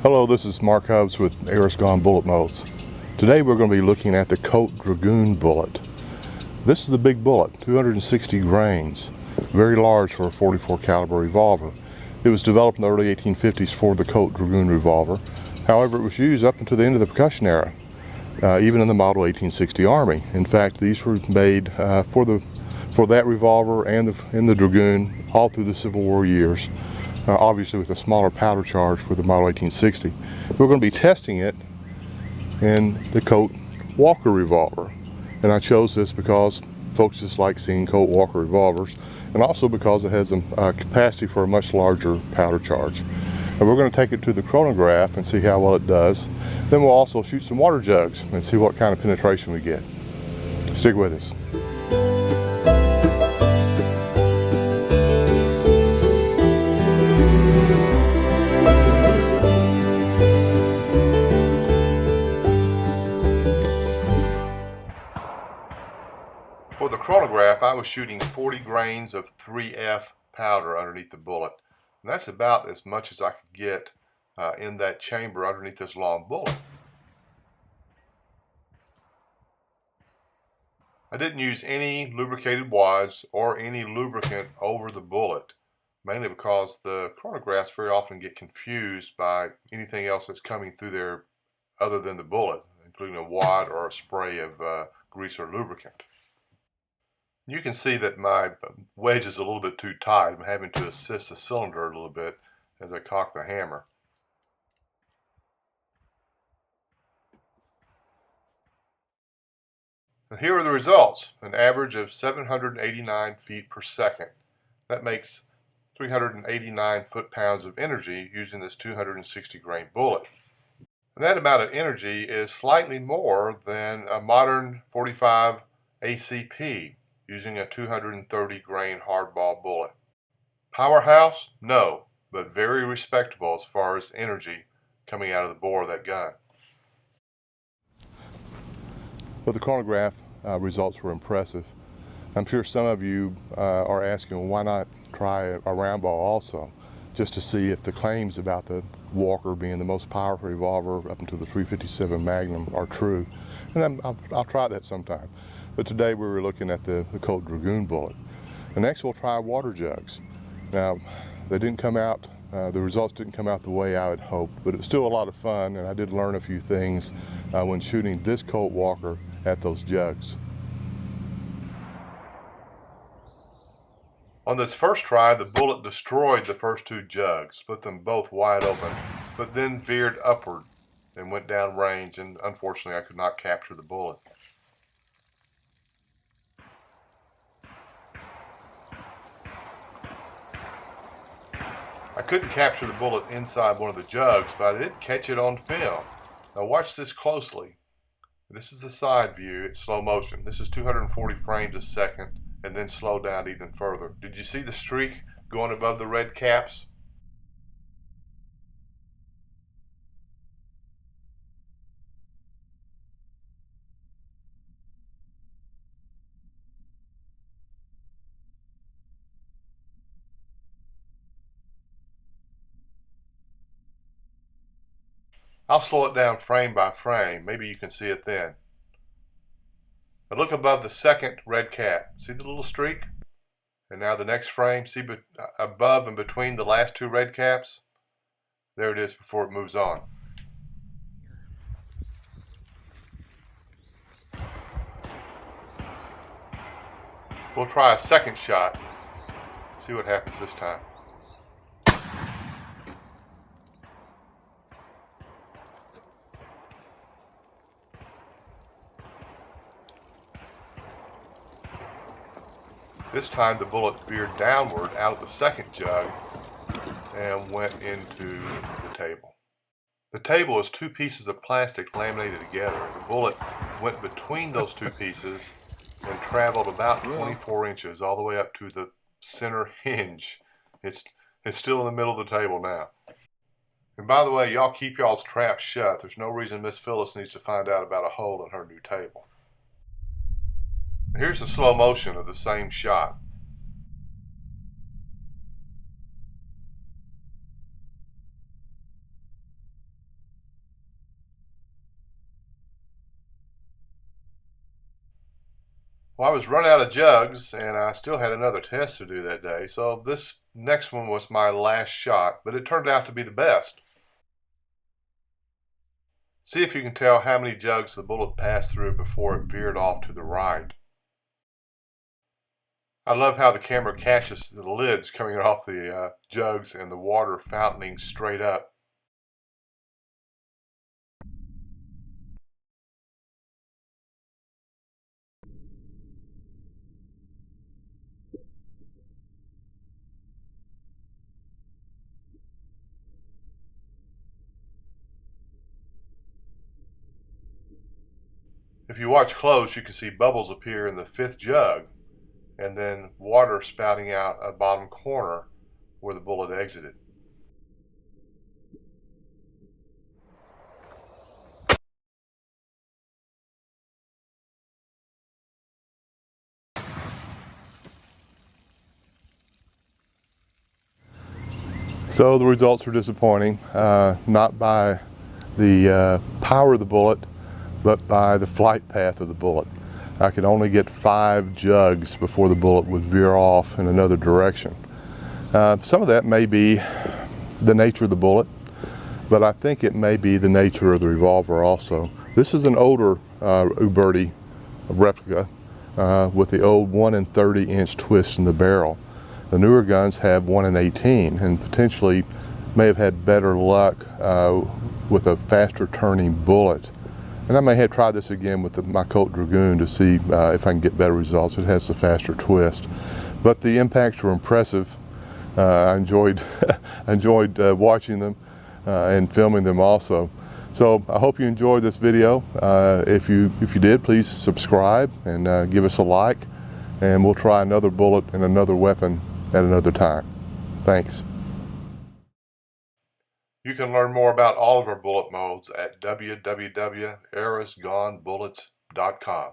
Hello, this is Mark Hubbs with Aeroscon Bullet Molds. Today we're going to be looking at the Colt Dragoon bullet. This is the big bullet, 260 grains, very large for a 44 caliber revolver. It was developed in the early 1850s for the Colt Dragoon revolver. However, it was used up until the end of the percussion era, even in the model 1860 Army. In fact, these were made for that revolver and in the Dragoon all through the Civil War years. Obviously with a smaller powder charge for the model 1860. We're going to be testing it in the Colt Walker revolver. And I chose this because folks just like seeing Colt Walker revolvers, and also because it has a capacity for a much larger powder charge. And we're going to take it to the chronograph and see how well it does. Then we'll also shoot some water jugs and see what kind of penetration we get. Stick with us. For the chronograph, I was shooting 40 grains of 3F powder underneath the bullet. And that's about as much as I could get in that chamber underneath this long bullet. I didn't use any lubricated wads or any lubricant over the bullet, mainly because the chronographs very often get confused by anything else that's coming through there other than the bullet, including a wad or a spray of grease or lubricant. You can see that my wedge is a little bit too tight. I'm having to assist the cylinder a little bit as I cock the hammer. And here are the results. An average of 789 feet per second. That makes 389 foot-pounds of energy using this 260 grain bullet. And that amount of energy is slightly more than a modern 45 ACP using a 230 grain hardball bullet. Powerhouse? No, but very respectable as far as energy coming out of the bore of that gun. Well, the chronograph results were impressive. I'm sure some of you are asking, why not try a round ball also, just to see if the claims about the Walker being the most powerful revolver up until the 357 Magnum are true. And I'll try that sometime. But today we were looking at the Colt Dragoon bullet. And next we'll try water jugs. Now, they didn't come out, the results didn't come out the way I had hoped, but it was still a lot of fun, and I did learn a few things when shooting this Colt Walker at those jugs. On this first try, the bullet destroyed the first two jugs, split them both wide open, but then veered upward and went down range, and unfortunately I could not capture the bullet. I couldn't capture the bullet inside one of the jugs, but I did catch it on film. Now watch this closely. This is the side view. It's slow motion. This is 240 frames a second, and then slow down even further. Did you see the streak going above the red caps? I'll slow it down frame by frame. Maybe you can see it then. But look above the second red cap. See the little streak? And now the next frame, see above and between the last two red caps? There it is before it moves on. We'll try a second shot. See what happens this time. This time the bullet veered downward out of the second jug and went into the table. The table is two pieces of plastic laminated together. The bullet went between those two pieces and traveled about 24 inches all the way up to the center hinge. It's still in the middle of the table now. And by the way, y'all keep y'all's traps shut. There's no reason Miss Phyllis needs to find out about a hole in her new table. Here's the slow motion of the same shot. Well, I was running out of jugs and I still had another test to do that day, so this next one was my last shot, but it turned out to be the best. See if you can tell how many jugs the bullet passed through before it veered off to the right. I love how the camera catches the lids coming off the jugs and the water fountaining straight up. If you watch close, you can see bubbles appear in the fifth jug and then water spouting out a bottom corner where the bullet exited. So the results were disappointing, not by the power of the bullet, but by the flight path of the bullet. I could only get 5 jugs before the bullet would veer off in another direction. Some of that may be the nature of the bullet, but I think it may be the nature of the revolver also. This is an older Uberti replica with the old 1 30-inch twist in the barrel. The newer guns have 1 18 and potentially may have had better luck with a faster turning bullet. And I may have tried this again with my Colt Dragoon to see if I can get better results. It has the faster twist. But the impacts were impressive. I enjoyed watching them and filming them also. So I hope you enjoyed this video. If you did, please subscribe and give us a like, and we'll try another bullet and another weapon at another time. Thanks. You can learn more about all of our bullet molds at www.arasgonebullets.com.